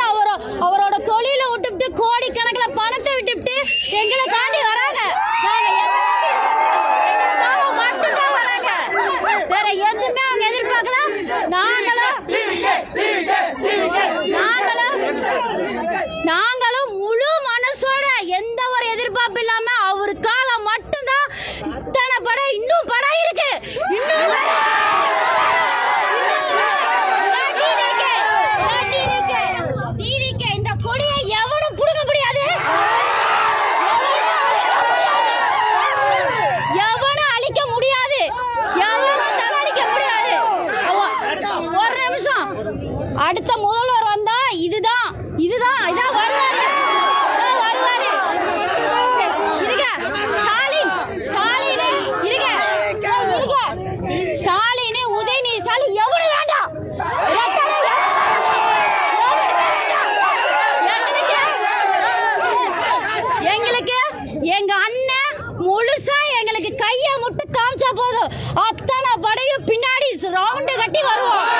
தலைவர் அவரோட தொழில விட்டுவிட்டு கோடிக்கணக்கில் பணத்தை விட்டுவிட்டு எங்களை தாண்டி வராங்க. மட்டும்தான் வராங்க, வேற எதுவுமே அவங்க எதிர்பார்க்கல. நாங்களும் முழு மனசோட எந்த ஒரு எதிர்பார்ப்பு இல்லாம அவருக்காக மட்டும்தான் இத்தனை படம், இன்னும் படம் இருக்கு. இந்த கொடியை எவனும் புடுங்க முடியாது, எவனும் அழிக்க முடியாது, எவனும் தலடிக்க முடியாது. ஒரு நிமிஷம், அடுத்த முதல்வர் வந்தா இதுதான் வருவாரு. ஸ்டாலின், உதயநிதி ஸ்டாலின் எவ்வளவு வேண்டாம். எங்களுக்கு எங்க அண்ணன் முழுசா எங்களுக்கு கைய முட்டு காமிச்சா போதும், அத்தனை படையும் பின்னாடி ரவுண்டு கட்டி வருவோம்.